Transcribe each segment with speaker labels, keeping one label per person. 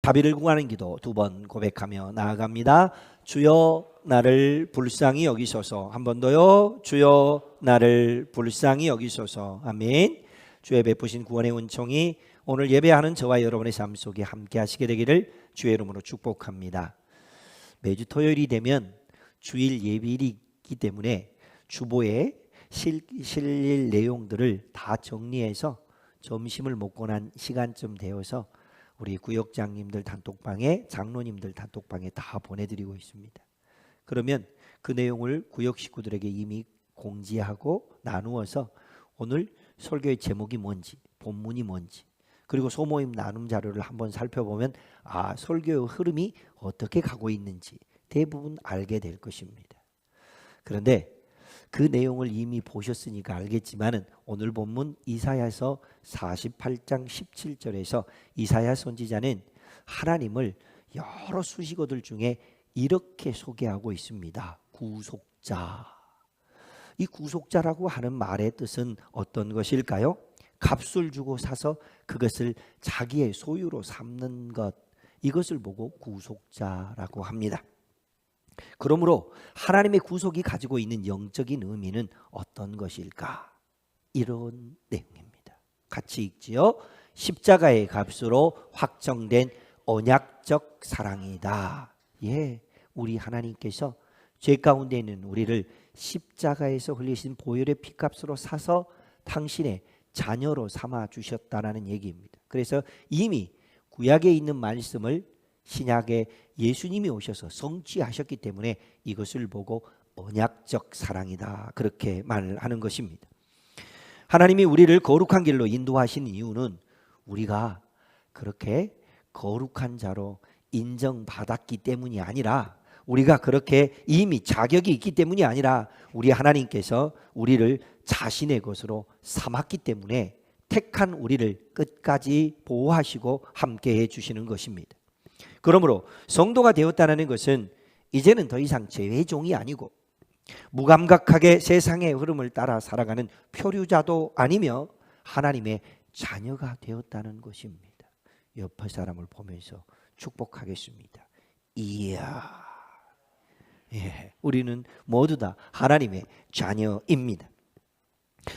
Speaker 1: 자비를 구하는 기도 2번 고백하며 나아갑니다. 주여 나를 불쌍히 여기소서. 한 번 더요. 주여 나를 불쌍히 여기소서. 아멘. 주의 베푸신 구원의 은총이 오늘 예배하는 저와 여러분의 삶 속에 함께 하시게 되기를 주의 이름으로 축복합니다. 매주 토요일이 되면 주일 예배일이기 때문에 주보에 실릴 내용들을 다 정리해서 점심을 먹고 난 시간쯤 되어서 우리 구역장님들 단톡방에, 장로님들 단톡방에 다 보내드리고 있습니다. 그러면 그 내용을 구역 식구들에게 이미 공지하고 나누어서 오늘 설교의 제목이 뭔지, 본문이 뭔지, 그리고 소모임 나눔 자료를 한번 살펴보면 설교의 흐름이 어떻게 가고 있는지 대부분 알게 될 것입니다. 그런데 그 내용을 이미 보셨으니까 알겠지만은 오늘 본문 이사야서 48장 17절에서 이사야 선지자는 하나님을 여러 수식어들 중에 이렇게 소개하고 있습니다. 구속자. 이 구속자라고 하는 말의 뜻은 어떤 것일까요? 값을 주고 사서 그것을 자기의 소유로 삼는 것, 이것을 보고 구속자라고 합니다. 그러므로 하나님의 구속이 가지고 있는 영적인 의미는 어떤 것일까? 이런 내용입니다. 같이 읽지요. 십자가의 값으로 확정된 언약적 사랑이다. 예, 우리 하나님께서 죄 가운데 있는 우리를 십자가에서 흘리신 보혈의 피값으로 사서 당신의 자녀로 삼아 주셨다라는 얘기입니다. 그래서 이미 구약에 있는 말씀을 신약에 예수님이 오셔서 성취하셨기 때문에 이것을 보고 언약적 사랑이다, 그렇게 말하는 것입니다. 하나님이 우리를 거룩한 길로 인도하신 이유는 우리가 그렇게 거룩한 자로 인정받았기 때문이 아니라, 우리가 그렇게 이미 자격이 있기 때문이 아니라 우리 하나님께서 우리를 자신의 것으로 삼았기 때문에 택한 우리를 끝까지 보호하시고 함께해 주시는 것입니다. 그러므로 성도가 되었다는 것은 이제는 더 이상 죄의 종이 아니고 무감각하게 세상의 흐름을 따라 살아가는 표류자도 아니며 하나님의 자녀가 되었다는 것입니다. 옆에 사람을 보면서 축복하겠습니다. 이야, 예, 우리는 모두 다 하나님의 자녀입니다.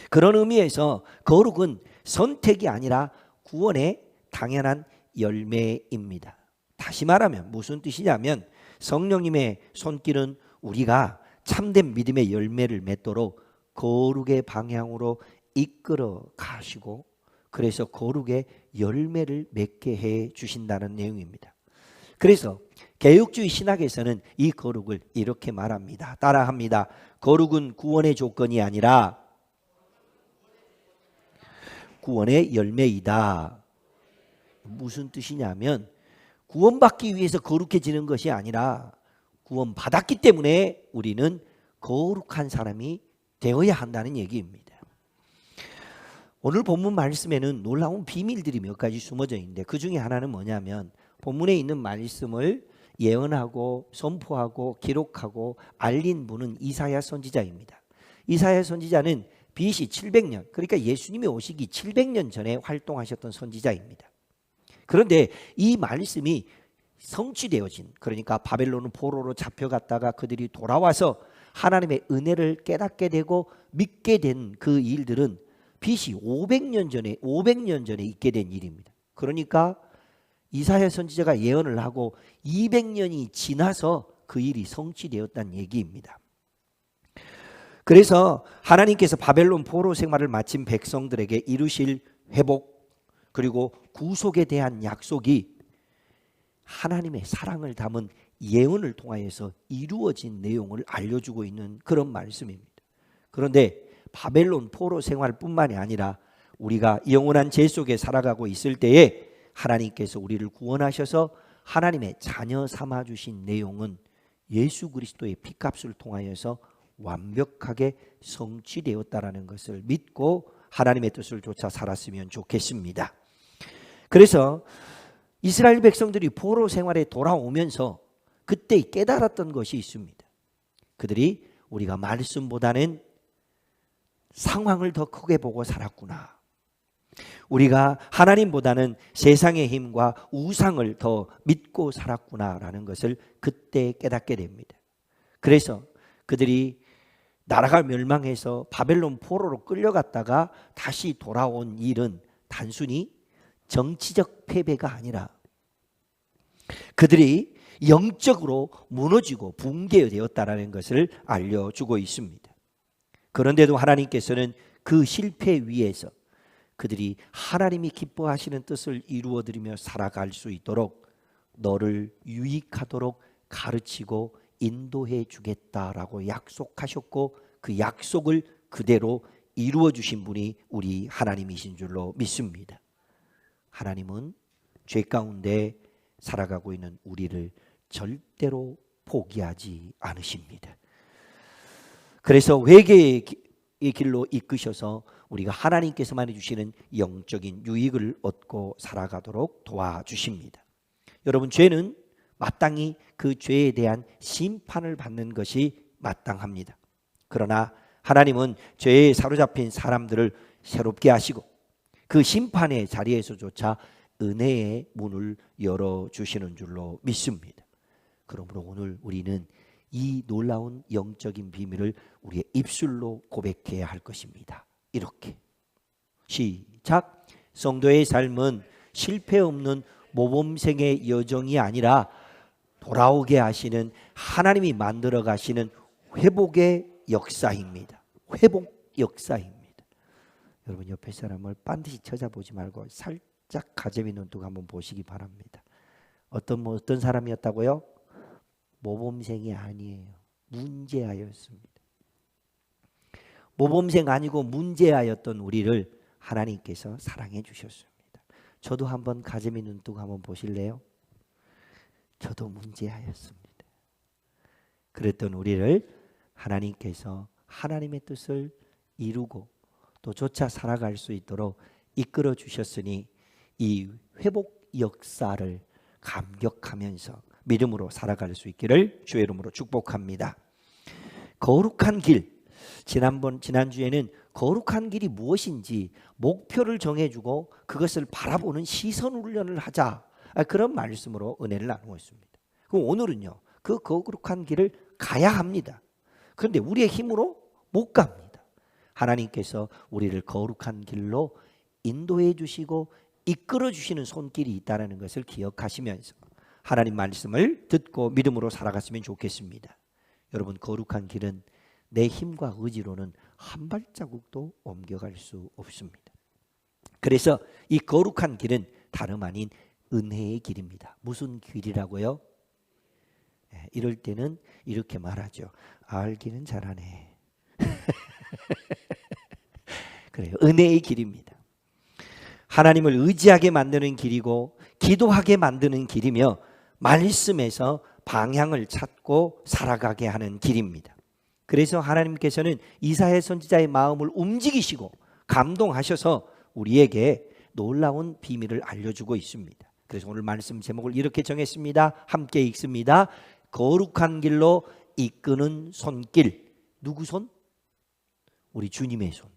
Speaker 1: 그런 의미에서 거룩은 선택이 아니라 구원의 당연한 열매입니다. 다시 말하면 무슨 뜻이냐면 성령님의 손길은 우리가 참된 믿음의 열매를 맺도록 거룩의 방향으로 이끌어 가시고, 그래서 거룩의 열매를 맺게 해 주신다는 내용입니다. 그래서 개혁주의 신학에서는 이 거룩을 이렇게 말합니다. 따라합니다. 거룩은 구원의 조건이 아니라 구원의 열매이다. 무슨 뜻이냐면 구원받기 위해서 거룩해지는 것이 아니라 구원받았기 때문에 우리는 거룩한 사람이 되어야 한다는 얘기입니다. 오늘 본문 말씀에는 놀라운 비밀들이 몇 가지 숨어져 있는데 그 중에 하나는 뭐냐면 본문에 있는 말씀을 예언하고 선포하고 기록하고 알린 분은 이사야 선지자입니다. 이사야 선지자는 BC 700년, 그러니까 예수님이 오시기 700년 전에 활동하셨던 선지자입니다. 그런데 이 말씀이 성취되어진, 그러니까 바벨론 포로로 잡혀갔다가 그들이 돌아와서 하나님의 은혜를 깨닫게 되고 믿게 된 그 일들은 BC 500년 전에 있게 된 일입니다. 그러니까 이사야 선지자가 예언을 하고 200년이 지나서 그 일이 성취되었다는 얘기입니다. 그래서 하나님께서 바벨론 포로 생활을 마친 백성들에게 이루실 회복, 그리고 구속에 대한 약속이 하나님의 사랑을 담은 예언을 통하여서 이루어진 내용을 알려주고 있는 그런 말씀입니다. 그런데 바벨론 포로 생활뿐만이 아니라 우리가 영원한 죄 속에 살아가고 있을 때에 하나님께서 우리를 구원하셔서 하나님의 자녀 삼아 주신 내용은 예수 그리스도의 피값을 통하여서 완벽하게 성취되었다라는 것을 믿고 하나님의 뜻을 쫓아 살았으면 좋겠습니다. 그래서 이스라엘 백성들이 포로 생활에 돌아오면서 그때 깨달았던 것이 있습니다. 그들이 우리가 말씀보다는 상황을 더 크게 보고 살았구나. 우리가 하나님보다는 세상의 힘과 우상을 더 믿고 살았구나라는 것을 그때 깨닫게 됩니다. 그래서 그들이 나라가 멸망해서 바벨론 포로로 끌려갔다가 다시 돌아온 일은 단순히 정치적 패배가 아니라 그들이 영적으로 무너지고 붕괴되었다는 것을 알려주고 있습니다. 그런데도 하나님께서는 그 실패 위에서 그들이 하나님이 기뻐하시는 뜻을 이루어드리며 살아갈 수 있도록 너를 유익하도록 가르치고 인도해 주겠다라고 약속하셨고 그 약속을 그대로 이루어 주신 분이 우리 하나님이신 줄로 믿습니다. 하나님은 죄 가운데 살아가고 있는 우리를 절대로 포기하지 않으십니다. 그래서 회개의 길로 이끄셔서 우리가 하나님께서만 해주시는 영적인 유익을 얻고 살아가도록 도와주십니다. 여러분, 죄는 마땅히 그 죄에 대한 심판을 받는 것이 마땅합니다. 그러나 하나님은 죄에 사로잡힌 사람들을 새롭게 하시고 그 심판의 자리에서조차 은혜의 문을 열어주시는 줄로 믿습니다. 그러므로 오늘 우리는 이 놀라운 영적인 비밀을 우리의 입술로 고백해야 할 것입니다. 이렇게 시작. 성도의 삶은 실패 없는 모범생의 여정이 아니라 돌아오게 하시는 하나님이 만들어 가시는 회복의 역사입니다. 회복 역사입니다. 여러분, 옆에 사람을 반드시 쳐다보지 말고 살짝 가재미 눈뜨고 한번 보시기 바랍니다. 어떤 사람이었다고요? 모범생이 아니에요. 문제아였습니다. 모범생 아니고 문제아였던 우리를 하나님께서 사랑해 주셨습니다. 저도 한번 가재미 눈뜨고 한번 보실래요? 저도 문제아였습니다. 그랬던 우리를 하나님께서 하나님의 뜻을 이루고 또 쫓아 살아갈 수 있도록 이끌어 주셨으니 이 회복 역사를 감격하면서 믿음으로 살아갈 수 있기를 주의 이름으로 축복합니다. 거룩한 길, 지난주에는 거룩한 길이 무엇인지 목표를 정해주고 그것을 바라보는 시선 훈련을 하자, 그런 말씀으로 은혜를 나누고 있습니다. 그럼 오늘은요, 그 거룩한 길을 가야 합니다. 그런데 우리의 힘으로 못 갑니다. 하나님께서 우리를 거룩한 길로 인도해 주시고 이끌어 주시는 손길이 있다는 것을 기억하시면서 하나님 말씀을 듣고 믿음으로 살아갔으면 좋겠습니다. 여러분, 거룩한 길은 내 힘과 의지로는 한 발자국도 옮겨갈 수 없습니다. 그래서 이 거룩한 길은 다름 아닌 은혜의 길입니다. 무슨 길이라고요? 이럴 때는 이렇게 말하죠. 알기는 잘하네. 그래요. 은혜의 길입니다. 하나님을 의지하게 만드는 길이고 기도하게 만드는 길이며 말씀에서 방향을 찾고 살아가게 하는 길입니다. 그래서 하나님께서는 이사야 선지자의 마음을 움직이시고 감동하셔서 우리에게 놀라운 비밀을 알려주고 있습니다. 그래서 오늘 말씀 제목을 이렇게 정했습니다. 함께 읽습니다. 거룩한 길로 이끄는 손길. 누구 손? 우리 주님의 손.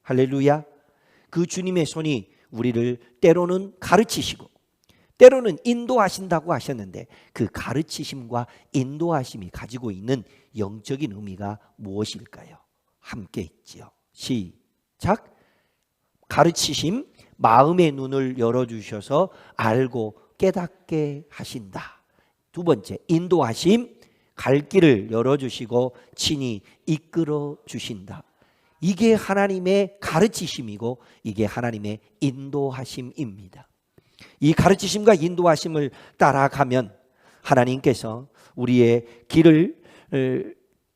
Speaker 1: 할렐루야. 그 주님의 손이 우리를 때로는 가르치시고 때로는 인도하신다고 하셨는데 그 가르치심과 인도하심이 가지고 있는 영적인 의미가 무엇일까요? 함께 있지요. 시작. 가르치심, 마음의 눈을 열어주셔서 알고 깨닫게 하신다. 두 번째, 인도하심, 갈 길을 열어주시고 친히 이끌어 주신다. 이게 하나님의 가르치심이고 이게 하나님의 인도하심입니다. 이 가르치심과 인도하심을 따라가면 하나님께서 우리의 길을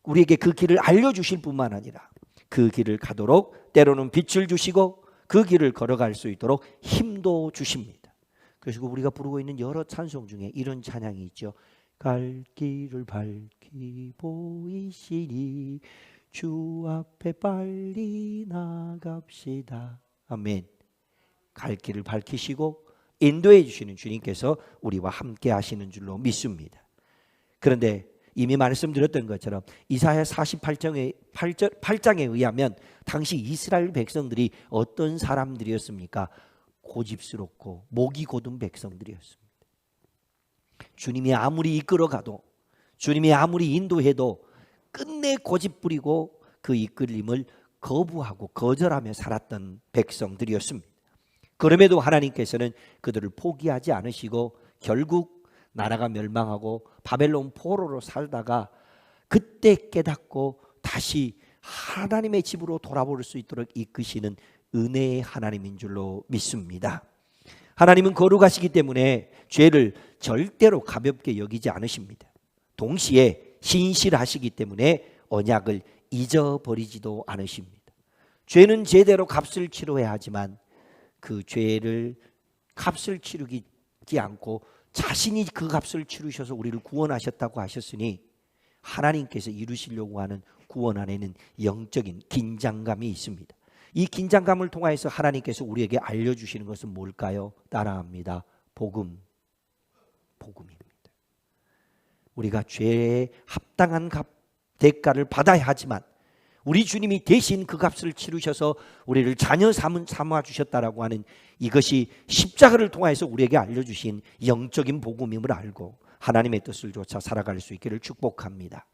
Speaker 1: 우리에게 그 길을 알려주실 뿐만 아니라 그 길을 가도록 때로는 빛을 주시고 그 길을 걸어갈 수 있도록 힘도 주십니다. 그래서 우리가 부르고 있는 여러 찬송 중에 이런 찬양이 있죠. 갈 길을 밝히 보이시니 주 앞에 빨리 나갑시다. 아멘. 갈 길을 밝히시고 인도해 주시는 주님께서 우리와 함께 하시는 줄로 믿습니다. 그런데 이미 말씀드렸던 것처럼 이사야 48장에 의하면 당시 이스라엘 백성들이 어떤 사람들이었습니까? 고집스럽고 목이 곧은 백성들이었습니다. 주님이 아무리 이끌어가도, 주님이 아무리 인도해도 끝내 고집부리고 그 이끌림을 거부하고 거절하며 살았던 백성들이었습니다. 그럼에도 하나님께서는 그들을 포기하지 않으시고 결국 나라가 멸망하고 바벨론 포로로 살다가 그때 깨닫고 다시 하나님의 집으로 돌아볼 수 있도록 이끄시는 은혜의 하나님인 줄로 믿습니다. 하나님은 거룩하시기 때문에 죄를 절대로 가볍게 여기지 않으십니다. 동시에 신실하시기 때문에 언약을 잊어버리지도 않으십니다. 죄는 제대로 값을 치러야 하지만 그 죄를 값을 치르지 않고 자신이 그 값을 치르셔서 우리를 구원하셨다고 하셨으니 하나님께서 이루시려고 하는 구원 안에는 영적인 긴장감이 있습니다. 이 긴장감을 통해서 하나님께서 우리에게 알려주시는 것은 뭘까요? 따라합니다. 복음입니다. 우리가 죄에 합당한 대가를 받아야 하지만 우리 주님이 대신 그 값을 치르셔서 우리를 자녀 삼아 주셨다라고 하는 이것이 십자가를 통해서 우리에게 알려주신 영적인 복음임을 알고 하나님의 뜻을 쫓아 살아갈 수 있기를 축복합니다.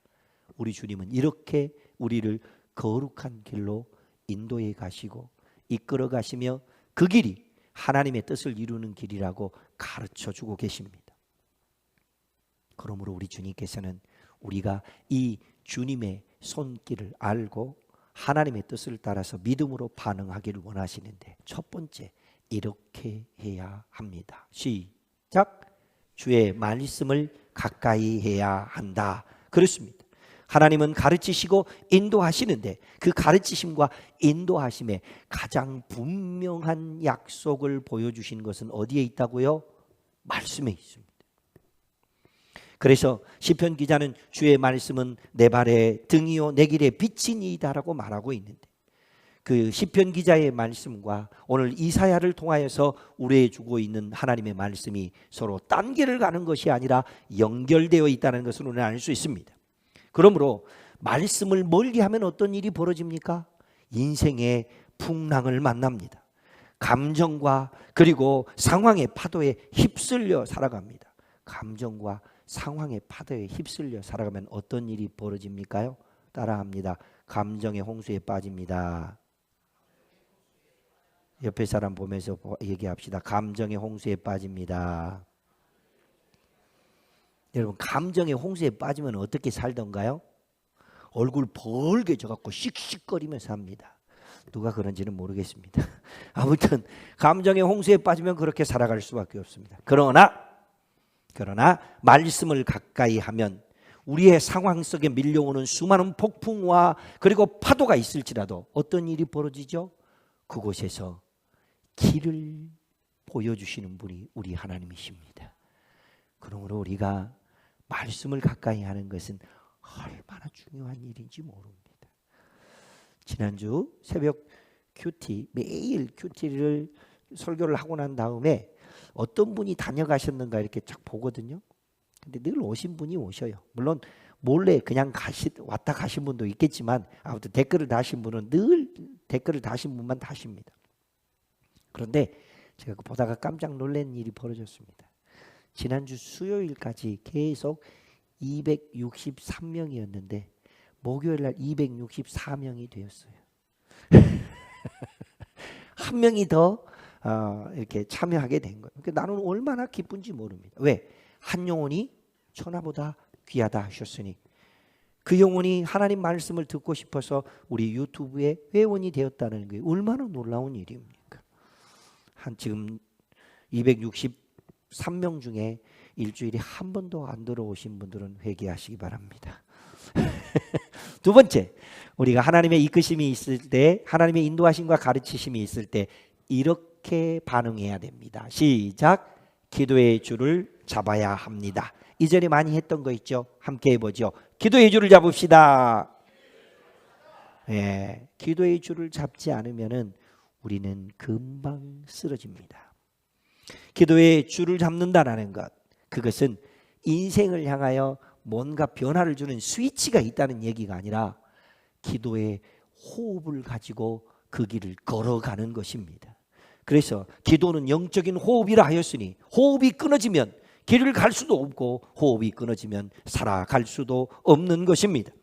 Speaker 1: 우리 주님은 이렇게 우리를 거룩한 길로 인도해 가시고 이끌어 가시며 그 길이 하나님의 뜻을 이루는 길이라고 가르쳐 주고 계십니다. 그러므로 우리 주님께서는 우리가 이 주님의 손길을 알고 하나님의 뜻을 따라서 믿음으로 반응하기를 원하시는데 첫 번째 이렇게 해야 합니다. 시작. 주의 말씀을 가까이 해야 한다. 그렇습니다. 하나님은 가르치시고 인도하시는데 그 가르치심과 인도하심에 가장 분명한 약속을 보여주신 것은 어디에 있다고요? 말씀에 있습니다. 그래서 시편 기자는 주의 말씀은 내 발의 등이요 내 길의 빛이니이다라고 말하고 있는데 그 시편 기자의 말씀과 오늘 이사야를 통하여서 우리에게 주고 있는 하나님의 말씀이 서로 딴 길을 가는 것이 아니라 연결되어 있다는 것을 우리는 알 수 있습니다. 그러므로 말씀을 멀리하면 어떤 일이 벌어집니까? 인생의 풍랑을 만납니다. 감정과 그리고 상황의 파도에 휩쓸려 살아갑니다. 감정과 상황의 파도에 휩쓸려 살아가면 어떤 일이 벌어집니까요? 따라합니다. 감정의 홍수에 빠집니다. 옆에 사람 보면서 얘기합시다. 감정의 홍수에 빠집니다. 여러분, 감정의 홍수에 빠지면 어떻게 살던가요? 얼굴 벌게 져갖고 씩씩거리면서 삽니다. 누가 그런지는 모르겠습니다. 아무튼 감정의 홍수에 빠지면 그렇게 살아갈 수밖에 없습니다. 그러나 말씀을 가까이 하면 우리의 상황 속에 밀려오는 수많은 폭풍과 그리고 파도가 있을지라도 어떤 일이 벌어지죠? 그곳에서 길을 보여주시는 분이 우리 하나님이십니다. 그러므로 우리가 말씀을 가까이 하는 것은 얼마나 중요한 일인지 모릅니다. 지난주 새벽 큐티, 매일 큐티를 설교를 하고 난 다음에 어떤 분이 다녀가셨는가 이렇게 쫙 보거든요. 근데 늘 오신 분이 오셔요. 물론 몰래 그냥 왔다 가신 분도 있겠지만 아무튼 댓글을 다신 분은 늘 댓글을 다신 분만 다십니다. 그런데 제가 보다가 깜짝 놀란 일이 벌어졌습니다. 지난주 수요일까지 계속 263명이었는데 목요일 날 264명이 되었어요. 한 명이 더 이렇게 참여하게 된 거예요. 그러니까 나는 얼마나 기쁜지 모릅니다. 왜? 한 영혼이 천하보다 귀하다 하셨으니 그 영혼이 하나님 말씀을 듣고 싶어서 우리 유튜브에 회원이 되었다는 게 얼마나 놀라운 일입니까? 지금 263명 중에 일주일에 한 번도 안 들어오신 분들은 회개하시기 바랍니다. 두 번째, 우리가 하나님의 이끄심이 있을 때, 하나님의 인도하심과 가르치심이 있을 때 이렇게 반응해야 됩니다. 시작. 기도의 줄을 잡아야 합니다. 이전에 많이 했던 거 있죠? 함께 해보죠. 기도의 줄을 잡읍시다. 예, 기도의 줄을 잡지 않으면은 우리는 금방 쓰러집니다. 기도의 줄을 잡는다라는 것, 그것은 인생을 향하여 뭔가 변화를 주는 스위치가 있다는 얘기가 아니라 기도의 호흡을 가지고 그 길을 걸어가는 것입니다. 그래서 기도는 영적인 호흡이라 하였으니 호흡이 끊어지면 길을 갈 수도 없고 호흡이 끊어지면 살아갈 수도 없는 것입니다.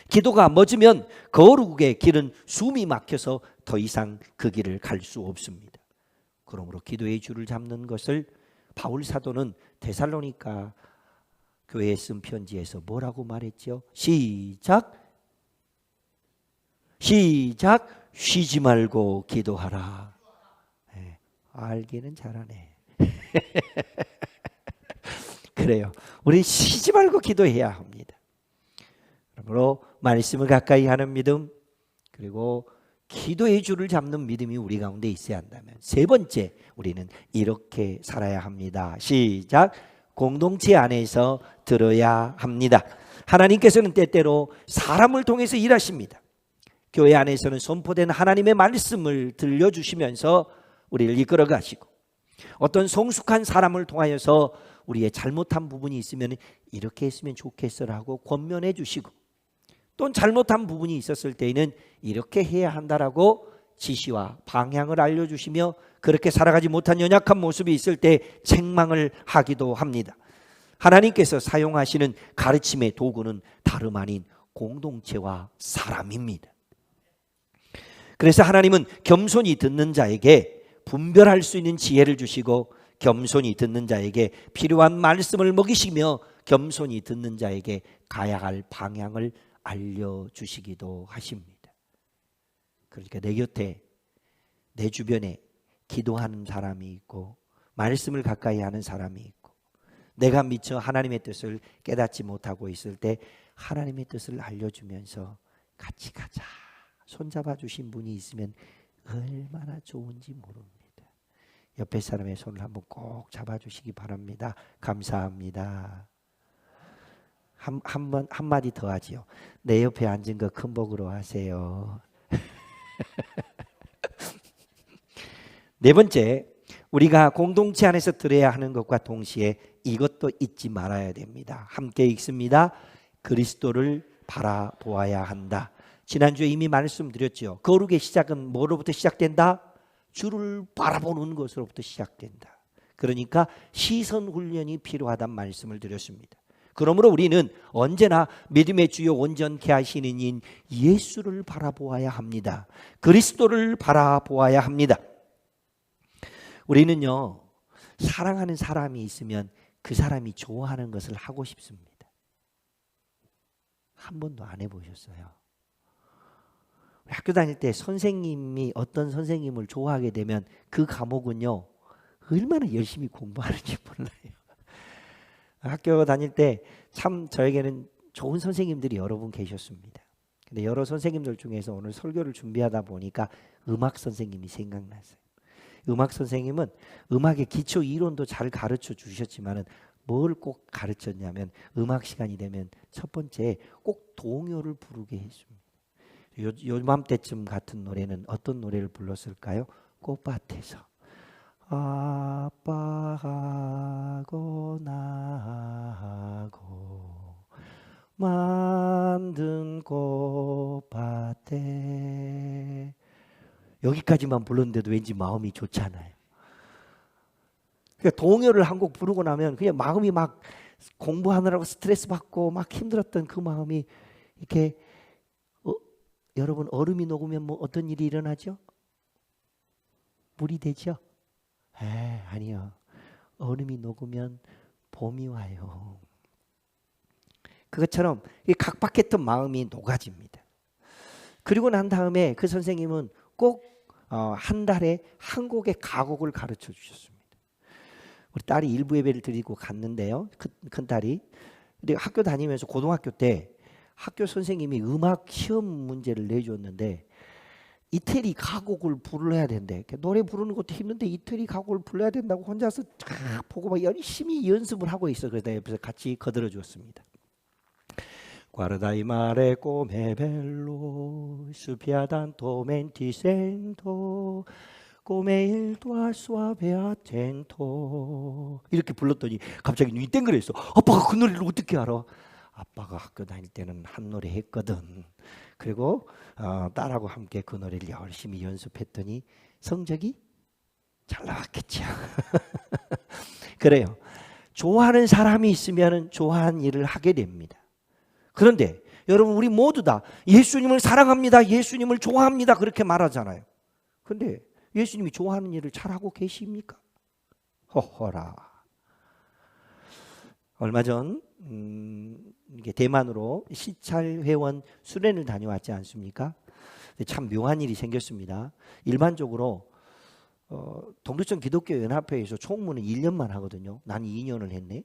Speaker 1: 기도가 멎으면 거룩의 길은 숨이 막혀서 더 이상 그 길을 갈 수 없습니다. 그러므로 기도의 줄을 잡는 것을 바울 사도는 데살로니가 교회에 쓴 편지에서 뭐라고 말했죠? 시작 쉬지 말고 기도하라. 네, 알기는 잘하네. 그래요. 우리 쉬지 말고 기도해야 합니다. 그러므로 말씀을 가까이 하는 믿음, 그리고 기도의 줄을 잡는 믿음이 우리 가운데 있어야 한다면, 세 번째, 우리는 이렇게 살아야 합니다. 시작. 공동체 안에서 들어야 합니다. 하나님께서는 때때로 사람을 통해서 일하십니다. 교회 안에서는 선포된 하나님의 말씀을 들려주시면서 우리를 이끌어 가시고, 어떤 성숙한 사람을 통하여서 우리의 잘못한 부분이 있으면 이렇게 했으면 좋겠어라고 권면해 주시고, 또 잘못한 부분이 있었을 때에는 이렇게 해야 한다라고 지시와 방향을 알려주시며, 그렇게 살아가지 못한 연약한 모습이 있을 때 책망을 하기도 합니다. 하나님께서 사용하시는 가르침의 도구는 다름 아닌 공동체와 사람입니다. 그래서 하나님은 겸손히 듣는 자에게 분별할 수 있는 지혜를 주시고, 겸손히 듣는 자에게 필요한 말씀을 먹이시며, 겸손히 듣는 자에게 가야 할 방향을 알려주시기도 하십니다. 그러니까 내 곁에, 내 주변에 기도하는 사람이 있고 말씀을 가까이 하는 사람이 있고, 내가 미처 하나님의 뜻을 깨닫지 못하고 있을 때 하나님의 뜻을 알려주면서 같이 가자, 손잡아 주신 분이 있으면 얼마나 좋은지 모릅니다. 옆에 사람의 손을 한번 꼭 잡아주시기 바랍니다. 감사합니다. 한마디 더 하지요. 내 옆에 앉은 거 큰 복으로 하세요. 네 번째, 우리가 공동체 안에서 들어야 하는 것과 동시에 이것도 잊지 말아야 됩니다. 함께 읽습니다. 그리스도를 바라보아야 한다. 지난주에 이미 말씀드렸죠. 거룩의 시작은 뭐로부터 시작된다? 주를 바라보는 것으로부터 시작된다. 그러니까 시선 훈련이 필요하다는 말씀을 드렸습니다. 그러므로 우리는 언제나 믿음의 주요 온전케 하시는 인 예수를 바라보아야 합니다. 그리스도를 바라보아야 합니다. 우리는요, 사랑하는 사람이 있으면 그 사람이 좋아하는 것을 하고 싶습니다. 한 번도 안 해보셨어요? 학교 다닐 때 선생님이 어떤 선생님을 좋아하게 되면 그 과목은요, 얼마나 열심히 공부하는지 몰라요. 학교 다닐 때 참 저에게는 좋은 선생님들이 여러 분 계셨습니다. 근데 여러 선생님들 중에서 오늘 설교를 준비하다 보니까 음악 선생님이 생각났어요. 음악 선생님은 음악의 기초 이론도 잘 가르쳐 주셨지만은 뭘 꼭 가르쳤냐면, 음악 시간이 되면 첫 번째 꼭 동요를 부르게 했습니다. 요맘때쯤 같은 노래는 어떤 노래를 불렀을까요? 꽃밭에서 아빠하고 나하고 만든 꽃밭에, 여기까지만 불렀는데도 왠지 마음이 좋잖아요. 그러니까 동요를 한 곡 부르고 나면 그냥 마음이 막 공부하느라고 스트레스 받고 막 힘들었던 그 마음이 이렇게, 여러분, 얼음이 녹으면 뭐 어떤 일이 일어나죠? 물이 되죠? 아니요. 얼음이 녹으면 봄이 와요. 그것처럼 각박했던 마음이 녹아집니다. 그리고 난 다음에 그 선생님은 꼭 한 달에 한 곡의 가곡을 가르쳐 주셨습니다. 우리 딸이 일부 예배를 드리고 갔는데요. 큰 딸이. 근데 학교 다니면서 고등학교 때 학교 선생님이 음악 시험 문제를 내줬는데 이태리 가곡을 불러야 된대. 노래 부르는 것도 힘든데 이태리 가곡을 불러야 된다고 혼자서 쫙 보고 막 열심히 연습을 하고 있어. 그래서 옆에서 같이 거들어 주었습니다. Guarda il mare com'è bello, spiadato menti sento, come il tuo suave accento 이렇게 불렀더니 갑자기 눈이 땡그랬어. 아빠가 그 노래를 어떻게 알아? 아빠가 학교 다닐 때는 한 노래 했거든. 그리고 딸하고 함께 그 노래를 열심히 연습했더니 성적이 잘 나왔겠죠. 그래요. 좋아하는 사람이 있으면 좋아하는 일을 하게 됩니다. 그런데 여러분, 우리 모두 다 예수님을 사랑합니다, 예수님을 좋아합니다 그렇게 말하잖아요. 그런데 예수님이 좋아하는 일을 잘하고 계십니까? 허허라. 얼마 전 이게 대만으로 시찰 회원 수련을 다녀왔지 않습니까? 참 묘한 일이 생겼습니다. 일반적으로 동두천 기독교 연합회에서 총무는 1년만 하거든요. 난 2년을 했네.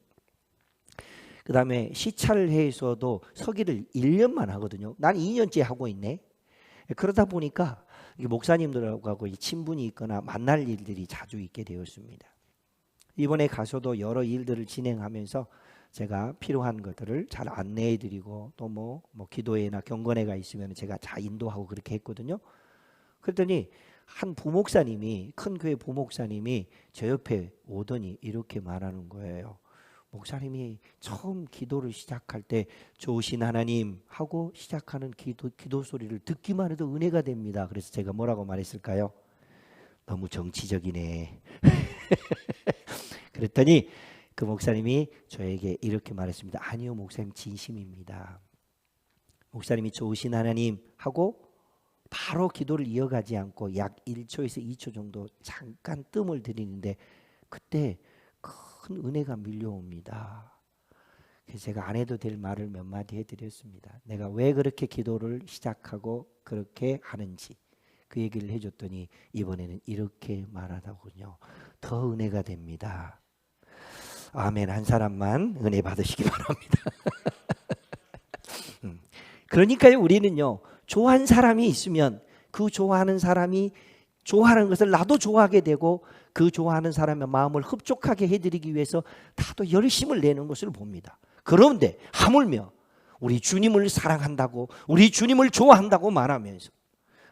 Speaker 1: 그 다음에 시찰회에서도 서기를 1년만 하거든요. 난 2년째 하고 있네. 그러다 보니까 목사님들하고 친분이 있거나 만날 일들이 자주 있게 되었습니다. 이번에 가서도 여러 일들을 진행하면서 제가 필요한 것들을 잘 안내해드리고 또 뭐 기도회나 경건회가 있으면 제가 잘 인도하고 그렇게 했거든요. 그랬더니 한 부목사님이, 큰 교회 부목사님이 제 옆에 오더니 이렇게 말하는 거예요. 목사님이 처음 기도를 시작할 때 좋으신 하나님 하고 시작하는 기도 소리를 듣기만 해도 은혜가 됩니다. 그래서 제가 뭐라고 말했을까요? 너무 정치적이네. 그랬더니 그 목사님이 저에게 이렇게 말했습니다. 아니요, 목사님 진심입니다. 목사님이 좋으신 하나님 하고 바로 기도를 이어가지 않고 약 1초에서 2초 정도 잠깐 뜸을 들이는데 그때 큰 은혜가 밀려옵니다. 그래서 제가 안 해도 될 말을 몇 마디 해드렸습니다. 내가 왜 그렇게 기도를 시작하고 그렇게 하는지 그 얘기를 해줬더니 이번에는 이렇게 말하더군요. 더 은혜가 됩니다. 아멘. 한 사람만 은혜 받으시기 바랍니다. 그러니까요, 우리는요, 좋아하는 사람이 있으면 그 좋아하는 사람이 좋아하는 것을 나도 좋아하게 되고 그 좋아하는 사람의 마음을 흡족하게 해드리기 위해서 나도 열심을 내는 것을 봅니다. 그런데 하물며 우리 주님을 사랑한다고, 우리 주님을 좋아한다고 말하면서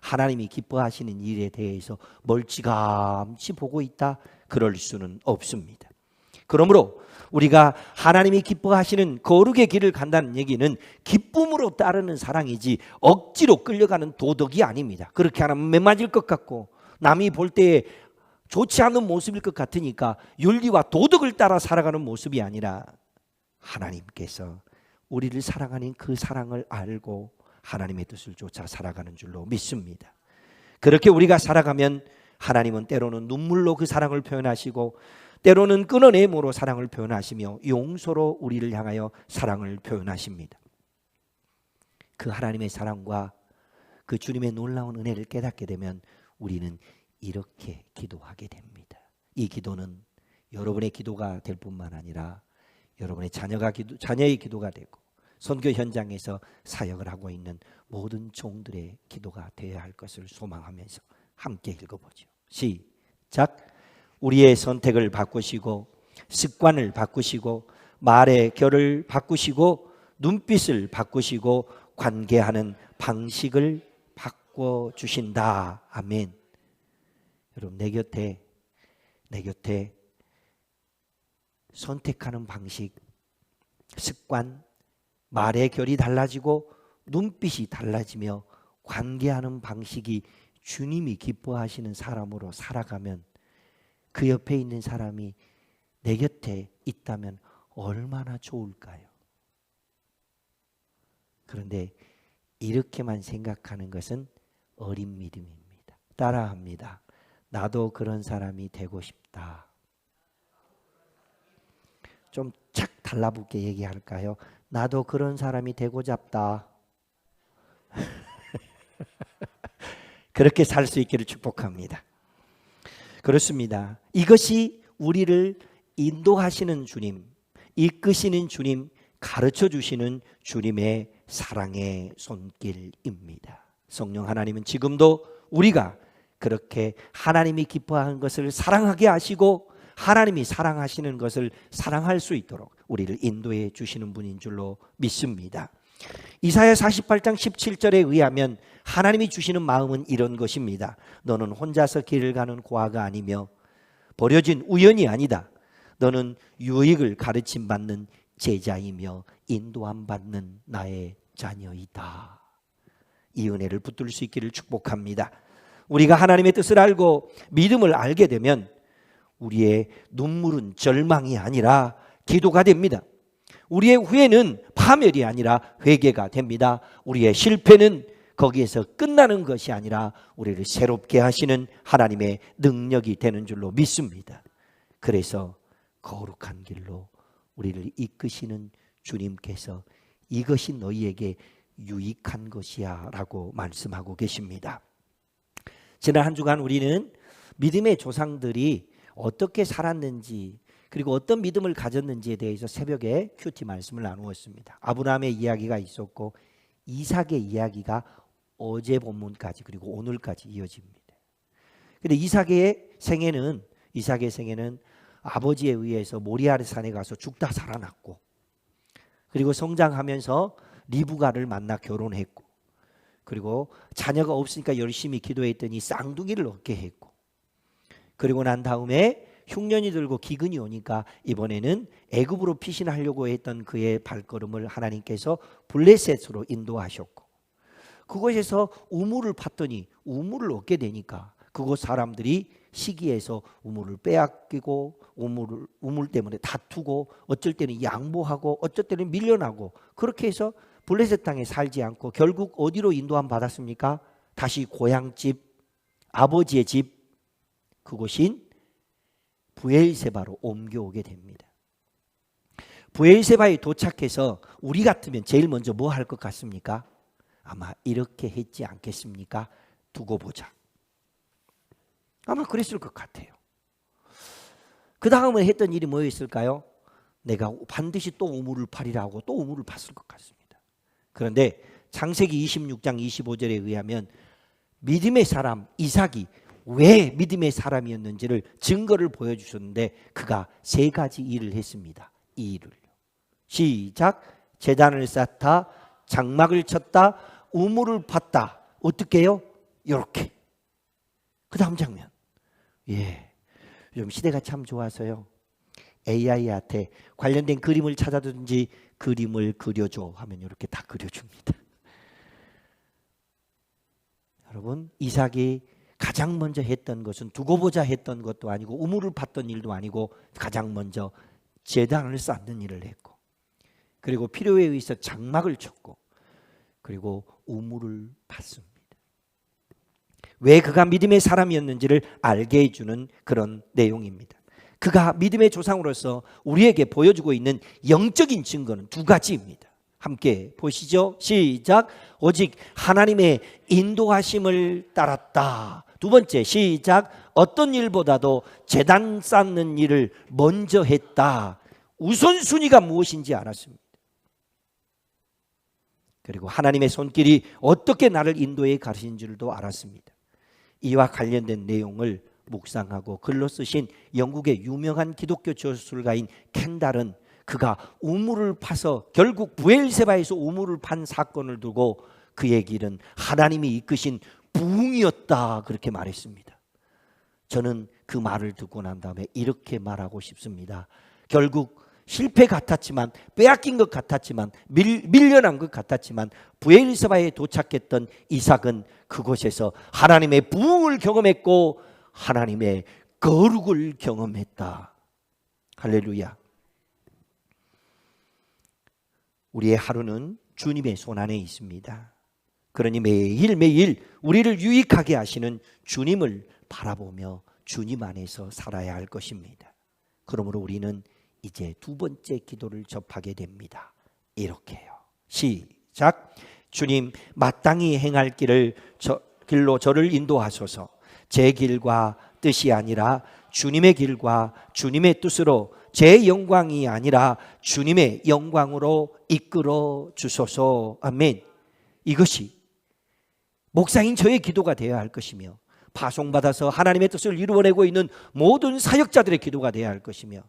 Speaker 1: 하나님이 기뻐하시는 일에 대해서 멀찌감치 보고 있다? 그럴 수는 없습니다. 그러므로 우리가 하나님이 기뻐하시는 거룩의 길을 간다는 얘기는 기쁨으로 따르는 사랑이지 억지로 끌려가는 도덕이 아닙니다. 그렇게 하면 매맞을 것 같고 남이 볼 때에 좋지 않은 모습일 것 같으니까 윤리와 도덕을 따라 살아가는 모습이 아니라 하나님께서 우리를 사랑하는 그 사랑을 알고 하나님의 뜻을 쫓아 살아가는 줄로 믿습니다. 그렇게 우리가 살아가면 하나님은 때로는 눈물로 그 사랑을 표현하시고 때로는 끊어내므로 사랑을 표현하시며 용서로 우리를 향하여 사랑을 표현하십니다. 그 하나님의 사랑과 그 주님의 놀라운 은혜를 깨닫게 되면 우리는 이렇게 기도하게 됩니다. 이 기도는 여러분의 기도가 될 뿐만 아니라 여러분의 자녀의 기도가 되고 선교 현장에서 사역을 하고 있는 모든 종들의 기도가 되어야 할 것을 소망하면서 함께 읽어보죠. 시작. 우리의 선택을 바꾸시고 습관을 바꾸시고 말의 결을 바꾸시고 눈빛을 바꾸시고 관계하는 방식을 바꿔주신다. 아멘. 여러분, 내 곁에 선택하는 방식, 습관, 말의 결이 달라지고 눈빛이 달라지며 관계하는 방식이 주님이 기뻐하시는 사람으로 살아가면 그 옆에 있는 사람이 내 곁에 있다면 얼마나 좋을까요? 그런데 이렇게만 생각하는 것은 어린 믿음입니다. 따라합니다. 나도 그런 사람이 되고 싶다. 좀 착 달라붙게 얘기할까요? 나도 그런 사람이 되고자 합다. 그렇게 살 수 있기를 축복합니다. 그렇습니다. 이것이 우리를 인도하시는 주님, 이끄시는 주님, 가르쳐 주시는 주님의 사랑의 손길입니다. 성령 하나님은 지금도 우리가 그렇게 하나님이 기뻐하는 것을 사랑하게 하시고 하나님이 사랑하시는 것을 사랑할 수 있도록 우리를 인도해 주시는 분인 줄로 믿습니다. 이사야 48장 17절에 의하면 하나님이 주시는 마음은 이런 것입니다. 너는 혼자서 길을 가는 고아가 아니며 버려진 우연이 아니다. 너는 유익을 가르침받는 제자이며 인도함 받는 나의 자녀이다. 이 은혜를 붙들 수 있기를 축복합니다. 우리가 하나님의 뜻을 알고 믿음을 알게 되면 우리의 눈물은 절망이 아니라 기도가 됩니다. 우리의 후회는 파멸이 아니라 회개가 됩니다. 우리의 실패는 거기에서 끝나는 것이 아니라 우리를 새롭게 하시는 하나님의 능력이 되는 줄로 믿습니다. 그래서 거룩한 길로 우리를 이끄시는 주님께서 이것이 너희에게 유익한 것이야 라고 말씀하고 계십니다. 지난 한 주간 우리는 믿음의 조상들이 어떻게 살았는지 그리고 어떤 믿음을 가졌는지에 대해서 새벽에 큐티 말씀을 나누었습니다. 아브라함의 이야기가 있었고 이삭의 이야기가 어제 본문까지 그리고 오늘까지 이어집니다. 그런데 이삭의 생애는 아버지에 의해서 모리아 산에 가서 죽다 살아났고, 그리고 성장하면서 리브가를 만나 결혼했고, 그리고 자녀가 없으니까 열심히 기도했더니 쌍둥이를 얻게 했고, 그리고 난 다음에 흉년이 들고 기근이 오니까 이번에는 애굽으로 피신하려고 했던 그의 발걸음을 하나님께서 블레셋으로 인도하셨고, 그곳에서 우물을 팠더니 우물을 얻게 되니까 그곳 사람들이 시기에서 우물을 빼앗기고 우물 때문에 다투고 어쩔 때는 양보하고 어쩔 때는 밀려나고, 그렇게 해서 블레셋 땅에 살지 않고 결국 어디로 인도함 받았습니까? 다시 고향집, 아버지의 집, 그곳인 부엘세바로 옮겨오게 됩니다. 부엘세바에 도착해서 우리 같으면 제일 먼저 뭐 할 것 같습니까? 아마 이렇게 했지 않겠습니까? 두고 보자. 아마 그랬을 것 같아요. 그 다음에 했던 일이 뭐였을까요? 내가 반드시 또 우물을 파리라고 또 우물을 팠을 것 같습니다. 그런데 창세기 26장 25절에 의하면 믿음의 사람 이삭이 왜 믿음의 사람이었는지를 증거를 보여주셨는데 그가 세 가지 일을 했습니다. 이 일을요. 시작. 제단을 쌓다, 장막을 쳤다, 우물을 팠다. 어떻게 해요? 이렇게. 그 다음 장면. 요즘 시대가 참 좋아서요, AI한테 관련된 그림을 찾아든지 그림을 그려줘 하면 이렇게 다 그려줍니다. 여러분, 이삭이 가장 먼저 했던 것은 두고 보자 했던 것도 아니고 우물을 팠던 일도 아니고 가장 먼저 제단을 쌓는 일을 했고, 그리고 필요에 의해서 장막을 쳤고, 그리고 우물을 팠습니다. 왜 그가 믿음의 사람이었는지를 알게 해주는 그런 내용입니다. 그가 믿음의 조상으로서 우리에게 보여주고 있는 영적인 증거는 두 가지입니다. 함께 보시죠. 시작. 오직 하나님의 인도하심을 따랐다. 두 번째, 시작. 어떤 일보다도 제단 쌓는 일을 먼저 했다. 우선순위가 무엇인지 알았습니다. 그리고 하나님의 손길이 어떻게 나를 인도해 가신 줄도 알았습니다. 이와 관련된 내용을 묵상하고 글로 쓰신 영국의 유명한 기독교 저술가인 켄달은 그가 우물을 파서 결국 부엘세바에서 우물을 판 사건을 두고 그의 길은 하나님이 이끄신 부흥이었다, 그렇게 말했습니다. 저는 그 말을 듣고 난 다음에 이렇게 말하고 싶습니다. 결국 실패 같았지만, 빼앗긴 것 같았지만, 밀려난 것 같았지만 부엘세바에 도착했던 이삭은 그곳에서 하나님의 부흥을 경험했고 하나님의 거룩을 경험했다. 할렐루야. 우리의 하루는 주님의 손안에 있습니다. 그러니 매일매일 우리를 유익하게 하시는 주님을 바라보며 주님 안에서 살아야 할 것입니다. 그러므로 우리는 이제 두 번째 기도를 접하게 됩니다. 이렇게요. 시작. 주님, 마땅히 행할 길로 저를 인도하소서. 제 길과 뜻이 아니라 주님의 길과 주님의 뜻으로, 제 영광이 아니라 주님의 영광으로 이끌어 주소서. 아멘. 이것이 목사인 저의 기도가 되어야 할 것이며, 파송받아서 하나님의 뜻을 이루어내고 있는 모든 사역자들의 기도가 되어야 할 것이며,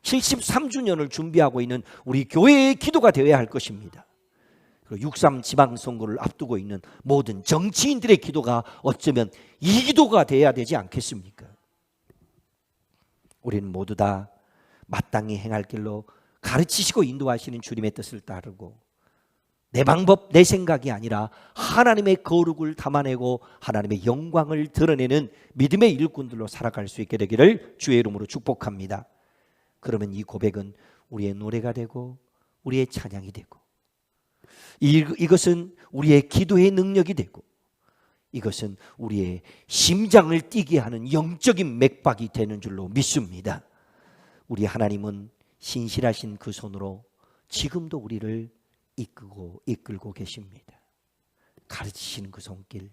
Speaker 1: 73주년을 준비하고 있는 우리 교회의 기도가 되어야 할 것입니다. 6.3 지방선거를 앞두고 있는 모든 정치인들의 기도가 어쩌면 이 기도가 돼야 되지 않겠습니까? 우리는 모두 다 마땅히 행할 길로 가르치시고 인도하시는 주님의 뜻을 따르고 내 방법, 내 생각이 아니라 하나님의 거룩을 담아내고 하나님의 영광을 드러내는 믿음의 일꾼들로 살아갈 수 있게 되기를 주의 이름으로 축복합니다. 그러면 이 고백은 우리의 노래가 되고 우리의 찬양이 되고 이것은 우리의 기도의 능력이 되고 이것은 우리의 심장을 뛰게 하는 영적인 맥박이 되는 줄로 믿습니다. 우리 하나님은 신실하신 그 손으로 지금도 우리를 이끌고 계십니다. 가르치시는 그 손길,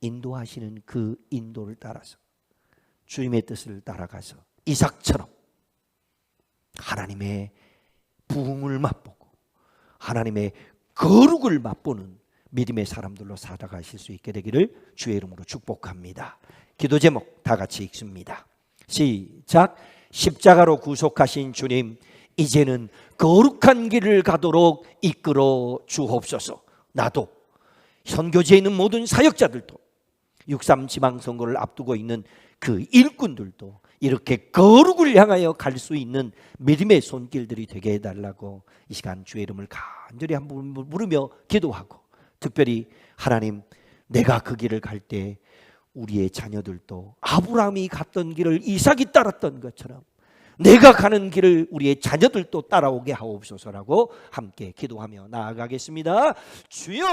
Speaker 1: 인도하시는 그 인도를 따라서 주님의 뜻을 따라가서 이삭처럼 하나님의 부흥을 맛보고 하나님의 거룩을 맛보는 믿음의 사람들로 살아가실 수 있게 되기를 주의 이름으로 축복합니다. 기도 제목 다 같이 읽습니다. 시작. 십자가로 구속하신 주님, 이제는 거룩한 길을 가도록 이끌어 주옵소서. 나도 선교지에 있는 모든 사역자들도 6.3 지방선거를 앞두고 있는 그 일꾼들도 이렇게 거룩을 향하여 갈 수 있는 믿음의 손길들이 되게 해달라고 이 시간 주의 이름을 간절히 한번 부르며 기도하고, 특별히 하나님, 내가 그 길을 갈 때 우리의 자녀들도 아브라함이 갔던 길을 이삭이 따랐던 것처럼 내가 가는 길을 우리의 자녀들도 따라오게 하옵소서라고 함께 기도하며 나아가겠습니다. 주여